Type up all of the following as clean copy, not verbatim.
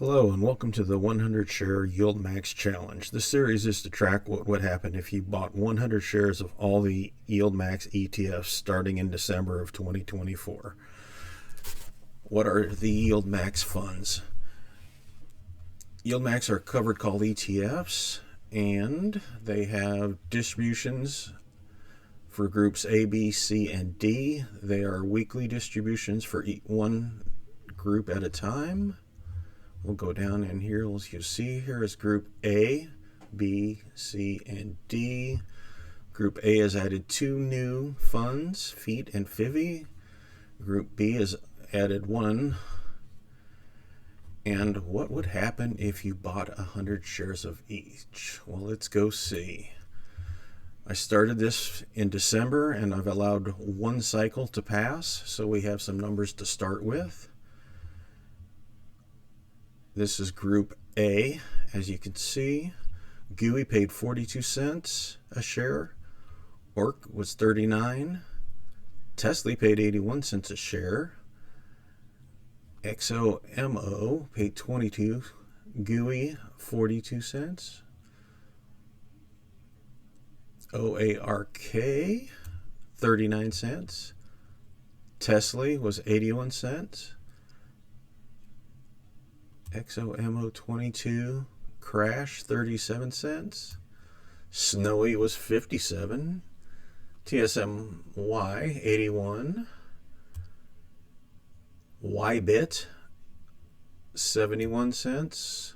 Hello and welcome to the 100 share Yeildmax challenge. This series is to track what would happen if you bought 100 shares of all the Yeildmax ETFs starting in December of 2024. What are the Yeildmax funds? Yeildmax are covered call ETFs, and they have distributions for groups A, B, C, and D. They are weekly distributions for one group at a time. We'll go down in here. As you see, here is Group A, B, C, and D. Group A has added 2 new funds, FEET and FIVI. Group B has added 1. And what would happen if you bought 100 shares of each? Well, let's go see. I started this in December, and I've allowed 1 cycle to pass, so we have some numbers to start with. This is Group A. As you can see, GUI paid 42 cents a share. ORC was 39. TSLY paid 81 cents a share. XOMO paid 22. GUI 42 cents. OARK 39 cents. TSLY was 81 cents. XOMO22 crash 37 cents. Snowy was 57. TSMY 81. YBIT 71 cents.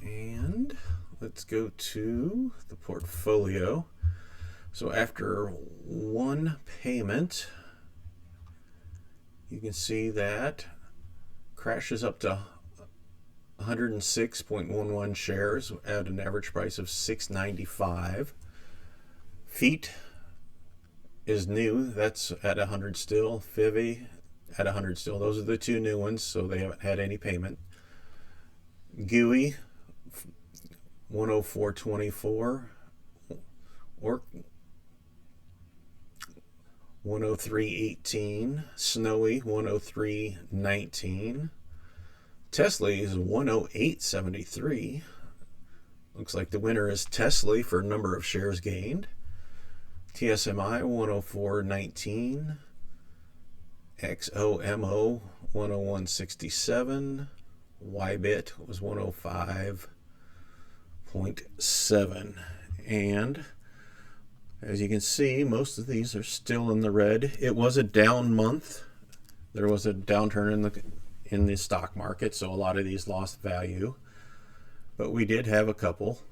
And let's go to the portfolio. So after 1 payment, you can see that crashes up to 106.11 shares at an average price of $6.95. FEET is new, that's at 100 still. FIVI at 100 still. Those are the 2 new ones, so they haven't had any payment. GUI 104.24. ORC 103.18. Snowy 103.19. TSLY is 108.73. Looks like the winner is TSLY for number of shares gained. TSMI 104.19. XOMO 101.67. YBIT was 105.7. And as you can see, most of these are still in the red. It was a down month. There was a downturn in the stock market, so a lot of these lost value. But we did have a couple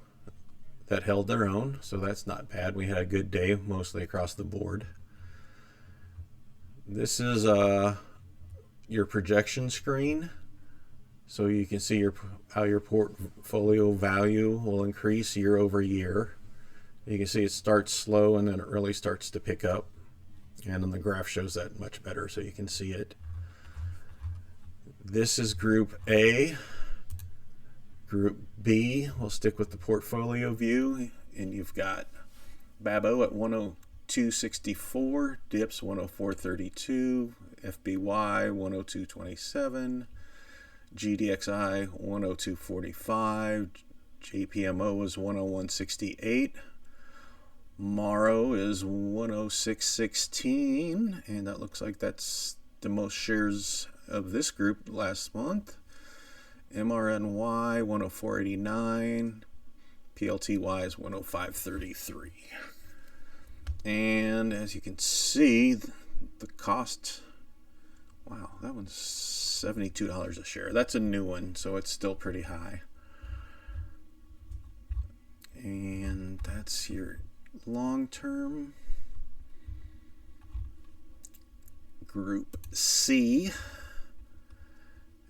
that held their own, so that's not bad. We had a good day mostly across the board. This is your projection screen, so you can see how your portfolio value will increase year over year. You can see it starts slow and then it really starts to pick up, and then the graph shows that much better, so you can see it. This is Group A. Group B, we'll stick with the portfolio view, and you've got Babo at 102.64, Dips 104.32, FBY 102.27, GDXI 102.45, JPMO is 101.68. Maro is 106.16, and that looks like that's the most shares of this group last month. MRNY 104.89, PLTY is 105.33. And as you can see, the cost, wow, that one's $72 a share. That's a new one, so it's still pretty high. And that's your long-term. Group C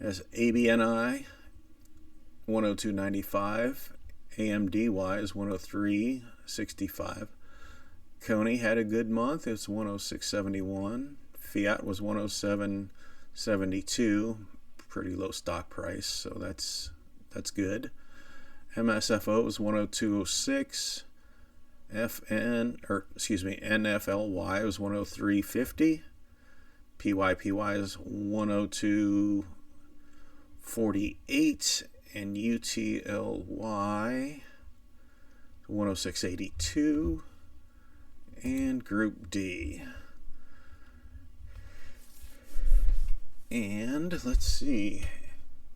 has ABNI 102.95, AMDY is 103.65. Coney had a good month. It's 106.71. Fiat was 107.72. Pretty low stock price, so that's good. MSFO was 102.06. NFLY was 103.50. PYPY is 102.48, and UTLY 106.82, and Group D. And let's see,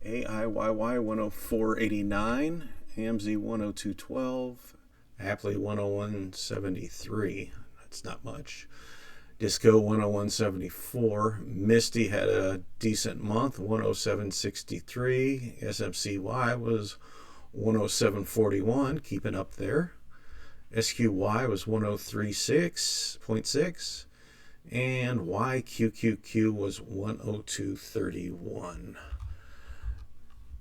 AIYY 104.89, AMZY 102.12, Aptly 101.73. That's not much. Disco 101.74. MSTY had a decent month, 107.63. SMCY was 107.41, keeping up there. SQY was 103.6, and YQQQ was 102.31.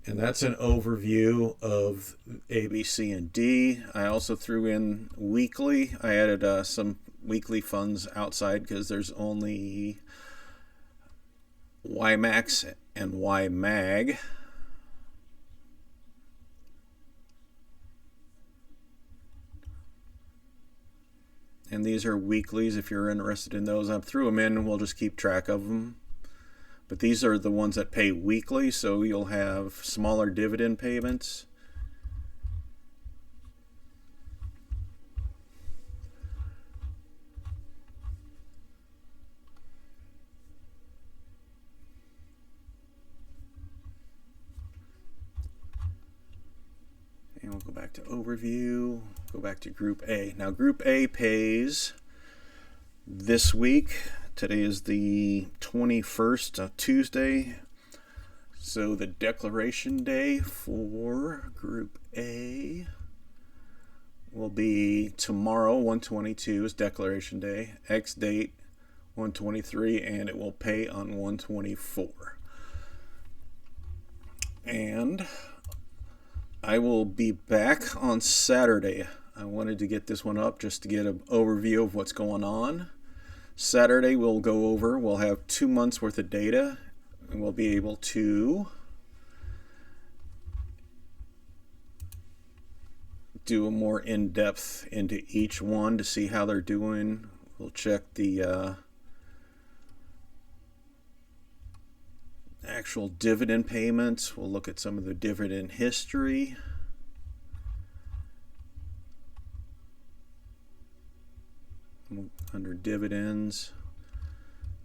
And that's an overview of A, B, C, and D. I also threw in weekly. I added some weekly funds outside because there's only Yeilmax and YMAG. And these are weeklies if you're interested in those. I threw them in and we'll just keep track of them. But these are the ones that pay weekly, so you'll have smaller dividend payments. And we'll go back to overview, go back to Group A. Now Group A pays this week. Today is the 21st, Tuesday. So the declaration day for Group A will be tomorrow, 1/22 is declaration day. X date 1/23, and it will pay on 1/24. And I will be back on Saturday. I wanted to get this one up just to get an overview of what's going on. Saturday we'll have 2 months worth of data, and we'll be able to do a more in-depth into each one to see how they're doing. We'll check the actual dividend payments. We'll look at some of the dividend history. Under dividends,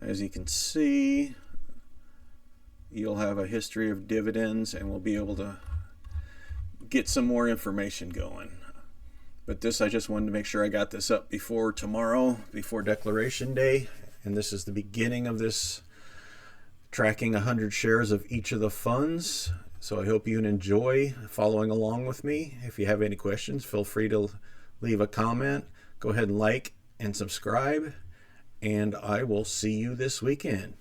as you can see, you'll have a history of dividends, and we'll be able to get some more information going. But this, I just wanted to make sure I got this up before tomorrow, before declaration day. And this is the beginning of this tracking 100 shares of each of the funds. So I hope you enjoy following along with me. If you have any questions, feel free to leave a comment. Go ahead and like and subscribe, and I will see you this weekend.